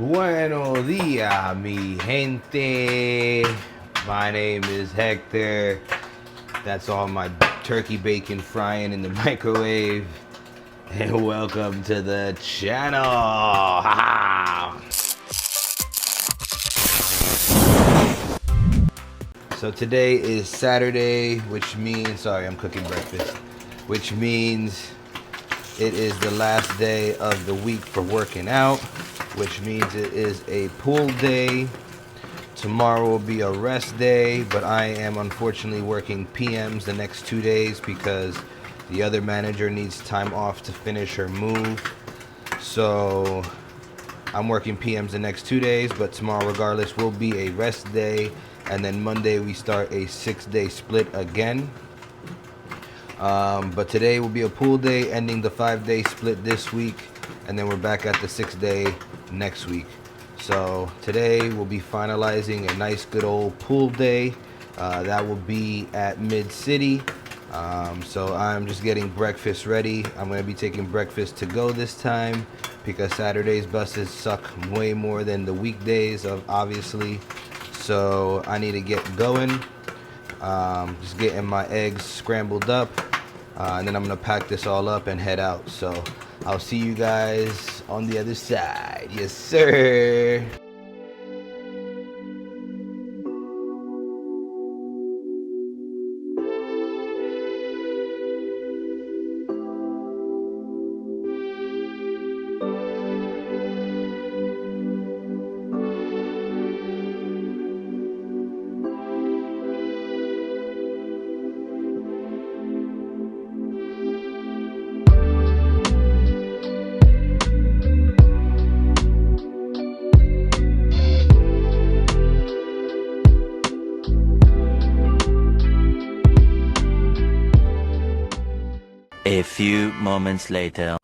Buenos dias, mi gente. My name is Hector. That's all my turkey bacon frying in the microwave. And welcome to the channel. So today is Saturday, which means, sorry, I'm cooking breakfast, which means it is the last day of the week for working out, which means it is a pool day. Tomorrow will be a rest day, but I am unfortunately working PMs the next 2 days because the other manager needs time off to finish her move. So I'm working PMs the next 2 days, but tomorrow regardless will be a rest day. And then Monday we start a 6-day split again. But today will be a pool day, ending the 5-day split this week, and then we're back at the 6-day next week. So today we'll be finalizing a nice good old pool day. That will be at Mid-City. So I'm just getting breakfast ready. I'm going to be taking breakfast to go this time because Saturday's buses suck way more than the weekdays, obviously. So I need to get going. Just getting my eggs scrambled up, and then I'm gonna pack this all up and head out. So I'll see you guys on the other side. Yes, sir. A few moments later.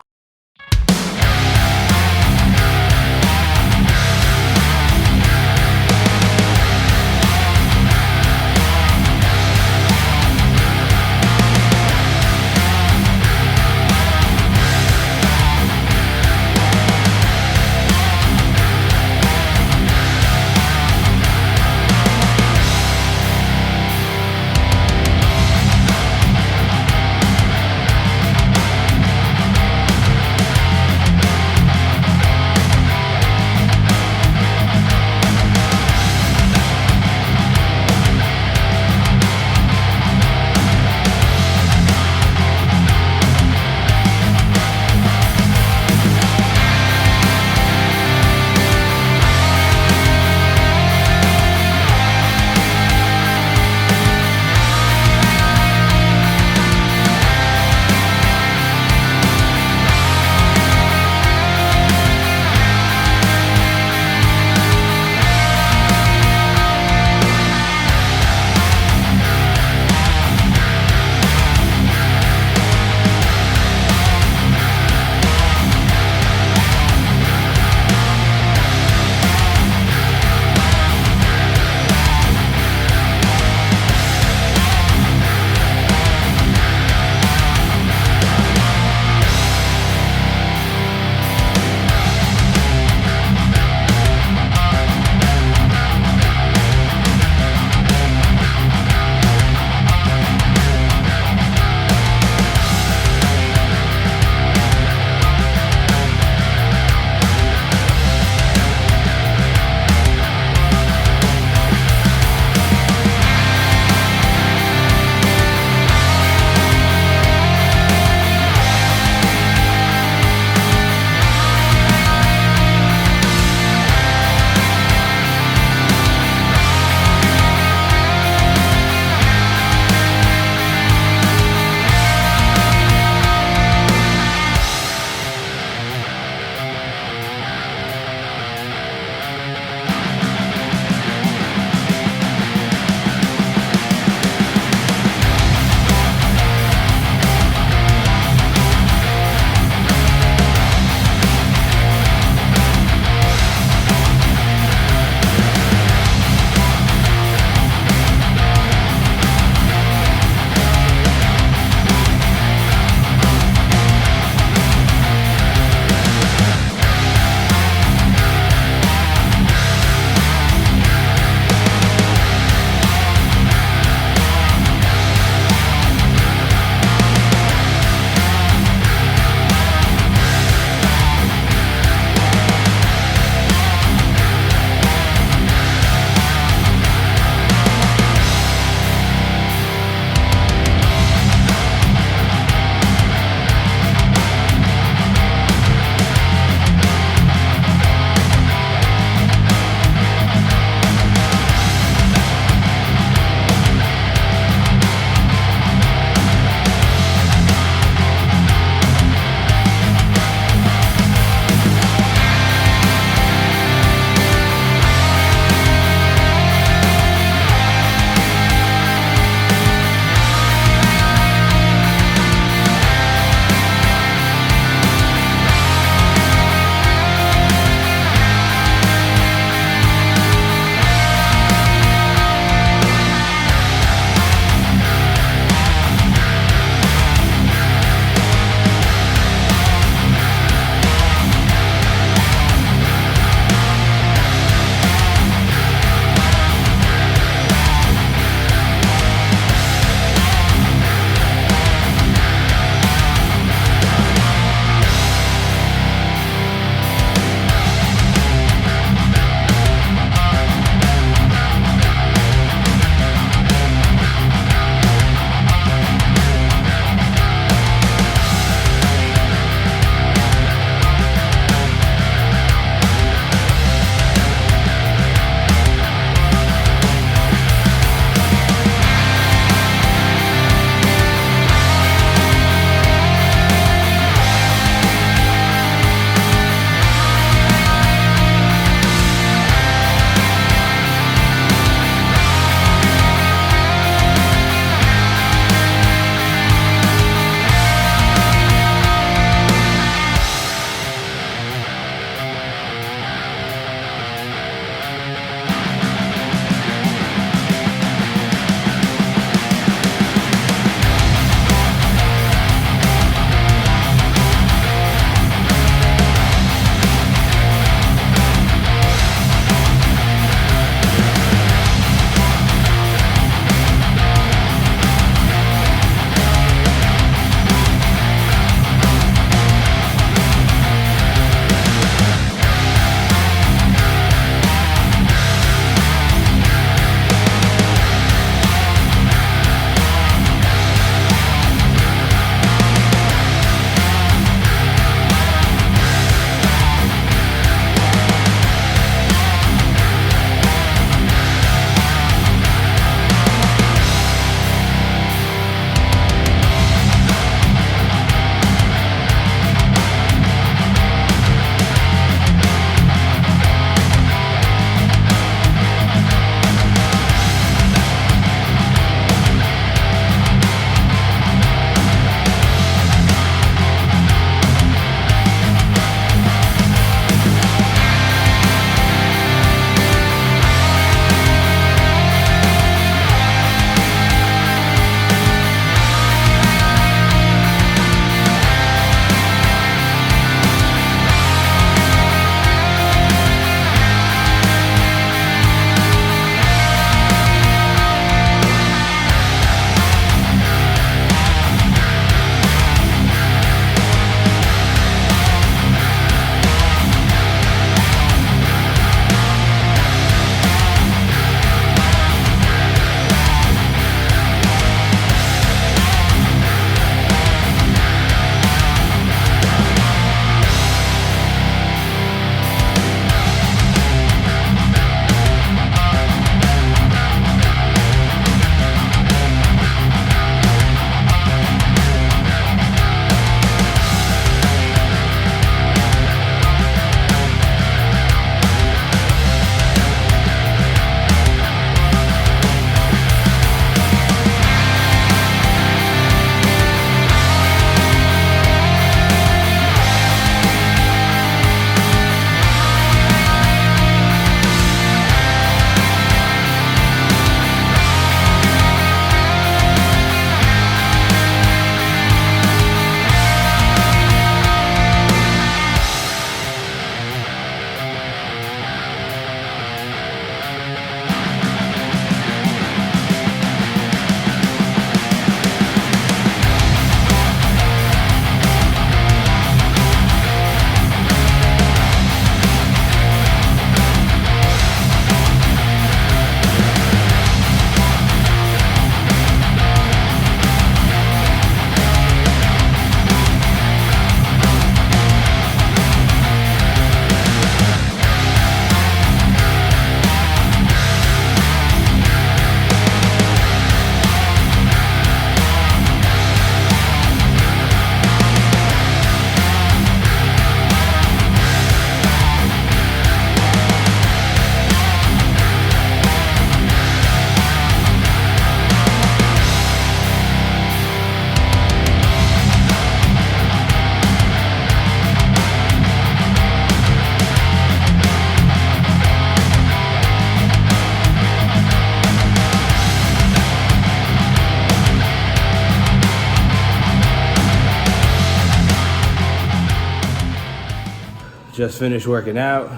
Just finished working out.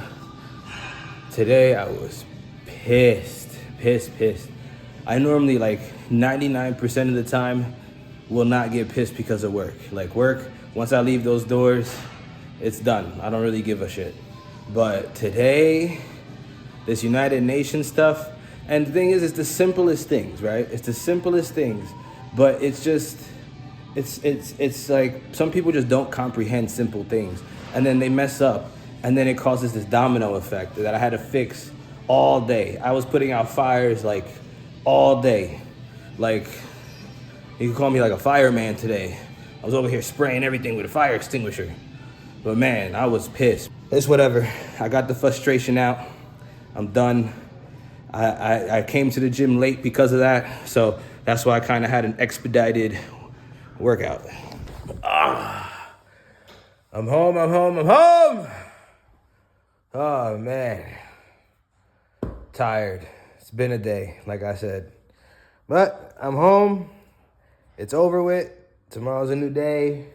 Today I was pissed. I normally, like 99% of the time, will not get pissed because of work. Like work, once I leave those doors, it's done. I don't really give a shit. But today, this United Nations stuff, and the thing is, it's the simplest things, right? It's the simplest things, but it's just, it's like some people just don't comprehend simple things, and then they mess up, and then it causes this domino effect that I had to fix all day. I was putting out fires like all day. Like, you can call me like a fireman today. I was over here spraying everything with a fire extinguisher. But man, I was pissed. It's whatever. I got the frustration out. I'm done. I came to the gym late because of that, so that's why I kind of had an expedited workout. I'm home. Oh man, tired. It's been a day, like I said. But I'm home. It's over with. Tomorrow's a new day.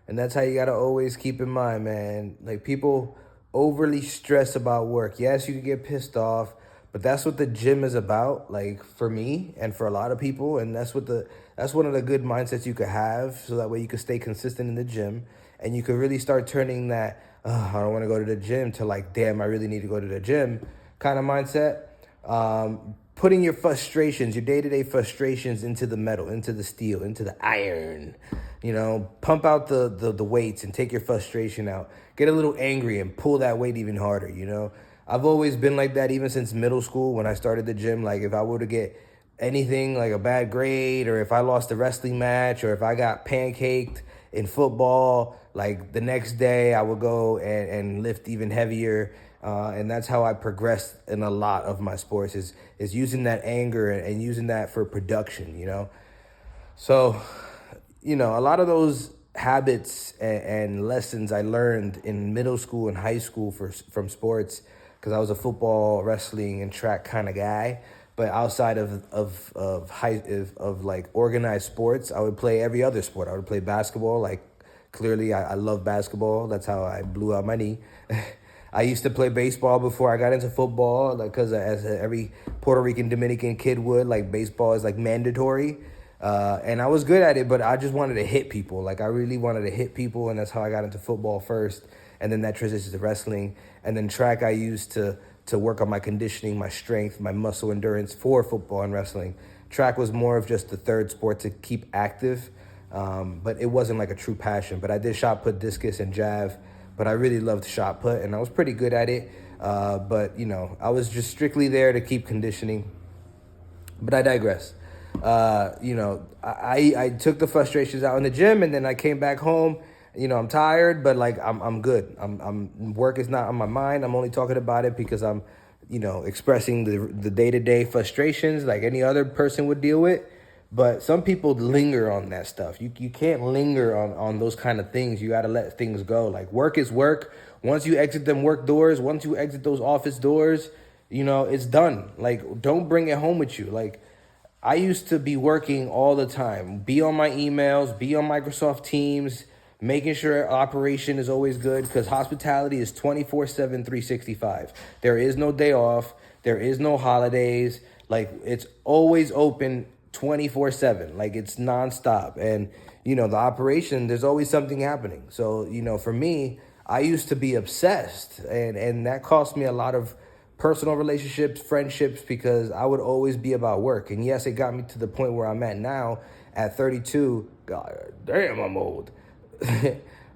And that's how you gotta always keep in mind, man. Like, people overly stress about work. Yes, you can get pissed off, but that's what the gym is about, like for me and for a lot of people. And that's one of the good mindsets you could have, so that way you could stay consistent in the gym, and you could really start turning that, I don't want to go to the gym, to like, damn, I really need to go to the gym kind of mindset. Putting your frustrations, your day-to-day frustrations, into the metal, into the steel, into the iron. You know, pump out the weights and take your frustration out. Get a little angry and pull that weight even harder, you know? I've always been like that, even since middle school when I started the gym. Like, if I were to get anything like a bad grade, or if I lost a wrestling match, or if I got pancaked in football, like the next day I would go and lift even heavier. And that's how I progressed in a lot of my sports, is using that anger and using that for production, you know? So, you know, a lot of those habits and lessons I learned in middle school and high school from sports, because I was a football, wrestling, and track kind of guy. But outside of like organized sports, I would play every other sport. I would play basketball. Like, clearly, I love basketball. That's how I blew out my knee. I used to play baseball before I got into football, like, because as every Puerto Rican, Dominican kid would, like, baseball is like mandatory. And I was good at it, but I just wanted to hit people. Like, I really wanted to hit people, and that's how I got into football first. And then that transitioned to wrestling. And then track I used to work on my conditioning, my strength, my muscle endurance for football and wrestling. Track was more of just the third sport to keep active, but it wasn't like a true passion. But I did shot put, discus, and jav, but I really loved shot put, and I was pretty good at it. But, you know, I was just strictly there to keep conditioning. But I digress. You know, I took the frustrations out in the gym, and then I came back home. You know, I'm tired, but like I'm good. Work is not on my mind. I'm only talking about it because I'm, you know, expressing the day-to-day frustrations like any other person would deal with. But some people linger on that stuff. You can't linger on those kind of things. You got to let things go. Like, work is work. Once you exit them work doors, once you exit those office doors, you know, it's done. Like, don't bring it home with you. Like, I used to be working all the time, be on my emails, be on Microsoft Teams, making sure operation is always good, because hospitality is 24/7, 365. There is no day off. There is no holidays. Like, it's always open 24/7. Like, it's nonstop. And, you know, the operation, there's always something happening. So, you know, for me, I used to be obsessed, and that cost me a lot of personal relationships, friendships, because I would always be about work. And yes, it got me to the point where I'm at now at 32. God damn, I'm old.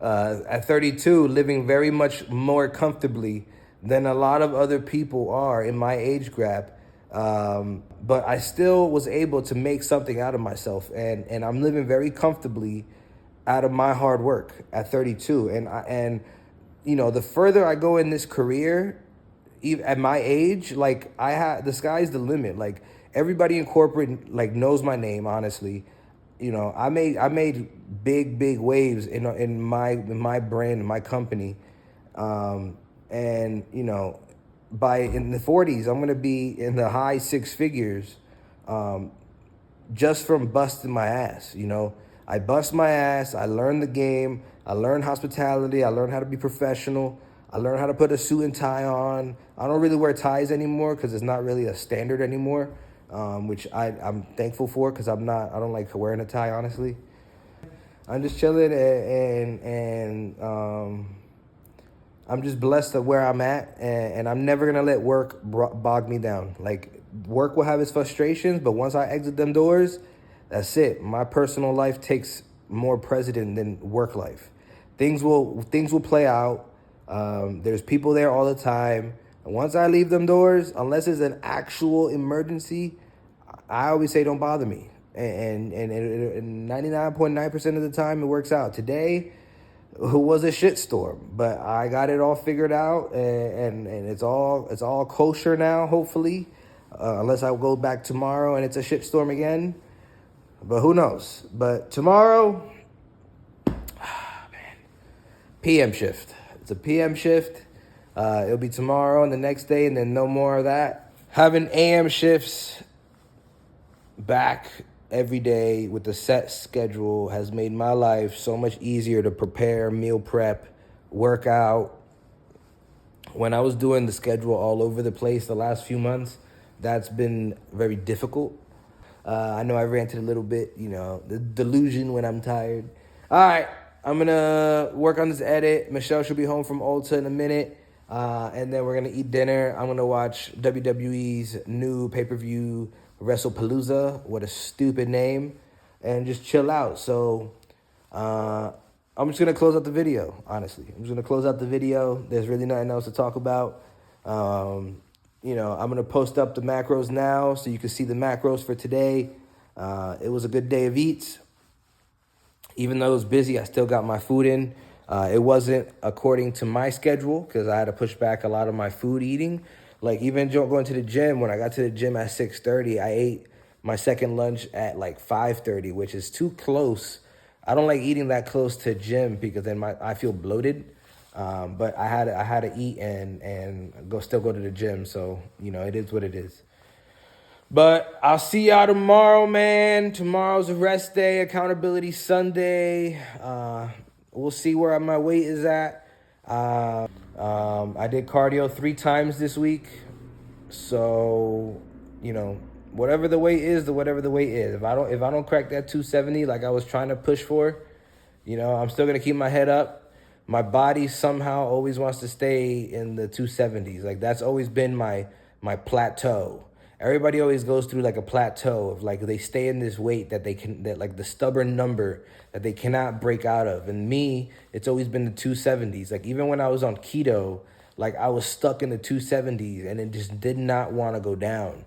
At 32, living very much more comfortably than a lot of other people are in my age gap. But I still was able to make something out of myself, and I'm living very comfortably out of my hard work at 32. And you know, the further I go in this career, at my age, like, the sky's the limit. Like, everybody in corporate, like, knows my name, honestly. You know, I made big waves in my brand, in my company. And, you know, in the 40s, I'm going to be in the high six figures, just from busting my ass. You know, I bust my ass. I learned the game. I learned hospitality. I learned how to be professional. I learned how to put a suit and tie on. I don't really wear ties anymore because it's not really a standard anymore, which I'm thankful for because I don't like wearing a tie, honestly. I'm just chilling and I'm just blessed at where I'm at, and I'm never gonna let work bog me down. Like, work will have its frustrations, but once I exit them doors, that's it. My personal life takes more precedent than work life. Things will play out. There's people there all the time. And once I leave them doors, unless it's an actual emergency, I always say don't bother me. And 99.9% of the time it works out. Today, it was a shitstorm, but I got it all figured out, and it's all kosher now, hopefully, unless I go back tomorrow and it's a shitstorm again. But who knows? But tomorrow, man, PM shift. It's a PM shift. It'll be tomorrow and the next day, and then no more of that. Having AM shifts back every day with a set schedule has made my life so much easier to prepare, meal prep, work out. When I was doing the schedule all over the place the last few months, that's been very difficult. I know I ranted a little bit, the delusion when I'm tired. All right, I'm going to work on this edit. Michelle should be home from Ulta in a minute. And then we're going to eat dinner. I'm going to watch WWE's new pay-per-view, WrestlePalooza. What a stupid name. And just chill out. So I'm just going to close out the video, honestly. I'm just going to close out the video. There's really nothing else to talk about. I'm going to post up the macros now so you can see the macros for today. It was a good day of eats. Even though it was busy, I still got my food in. It wasn't according to my schedule because I had to push back a lot of my food eating. Like, even going to the gym, when I got to the gym at 6:30, I ate my second lunch at like 5:30, which is too close. I don't like eating that close to gym because then I feel bloated. But I had to eat and still go to the gym. So, it is what it is. But I'll see y'all tomorrow, man. Tomorrow's a rest day, accountability Sunday. We'll see where my weight is at. I did cardio 3 times this week. So, whatever the weight is, whatever the weight is. If I don't crack that 270 like I was trying to push for, I'm still gonna keep my head up. My body somehow always wants to stay in the 270s. Like, that's always been my plateau. Everybody always goes through like a plateau of like they stay in this weight that like the stubborn number that they cannot break out of. And me, it's always been the 270s. Like, even when I was on keto, like I was stuck in the 270s and it just did not want to go down.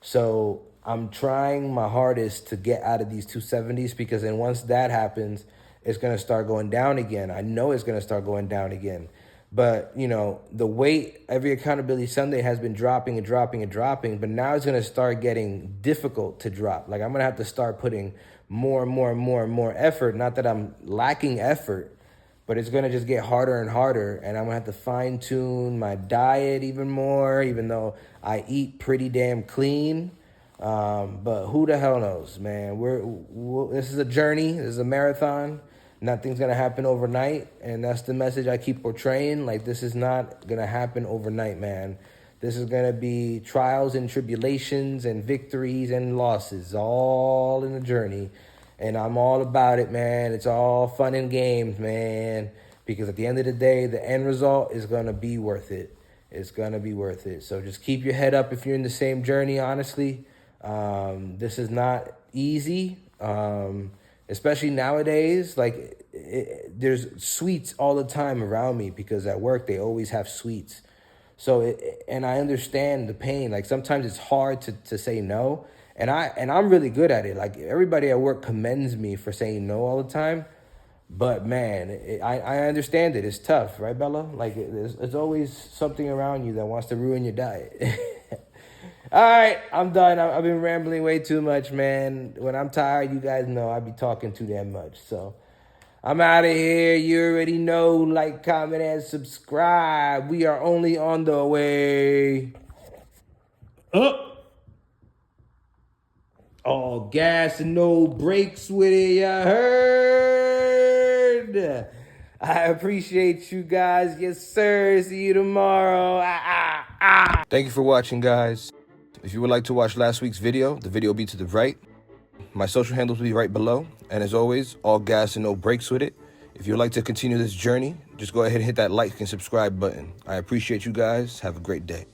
So I'm trying my hardest to get out of these 270s because then once that happens, it's going to start going down again. I know it's going to start going down again. But, the weight, every accountability Sunday has been dropping and dropping and dropping, but now it's going to start getting difficult to drop. Like, I'm going to have to start putting more and more and more and more effort. Not that I'm lacking effort, but it's going to just get harder and harder, and I'm going to have to fine-tune my diet even more, even though I eat pretty damn clean. But who the hell knows, man? This is a journey. This is a marathon. Nothing's going to happen overnight, and that's the message I keep portraying. Like, this is not going to happen overnight, man. This is going to be trials and tribulations and victories and losses, all in the journey, and I'm all about it, man. It's all fun and games, man, because at the end of the day, the end result is going to be worth it. It's going to be worth it. So just keep your head up if you're in the same journey, honestly. This is not easy. Especially nowadays, like there's sweets all the time around me because at work they always have sweets. So and I understand the pain. Like, sometimes it's hard to say no, and I'm really good at it. Like, everybody at work commends me for saying no all the time. But man, I understand it. It's tough, right, Bella? Like, there's always something around you that wants to ruin your diet. All right, I'm done. I've been rambling way too much, man. When I'm tired, you guys know I be talking too damn much. So I'm out of here. You already know. Like, comment, and subscribe. We are only on the way up. All gas and no brakes with it, you heard? I appreciate you guys. Yes, sir. See you tomorrow. Thank you for watching, guys. If you would like to watch last week's video, the video will be to the right. My social handles will be right below. And as always, all gas and no brakes with it. If you'd like to continue this journey, just go ahead and hit that like and subscribe button. I appreciate you guys. Have a great day.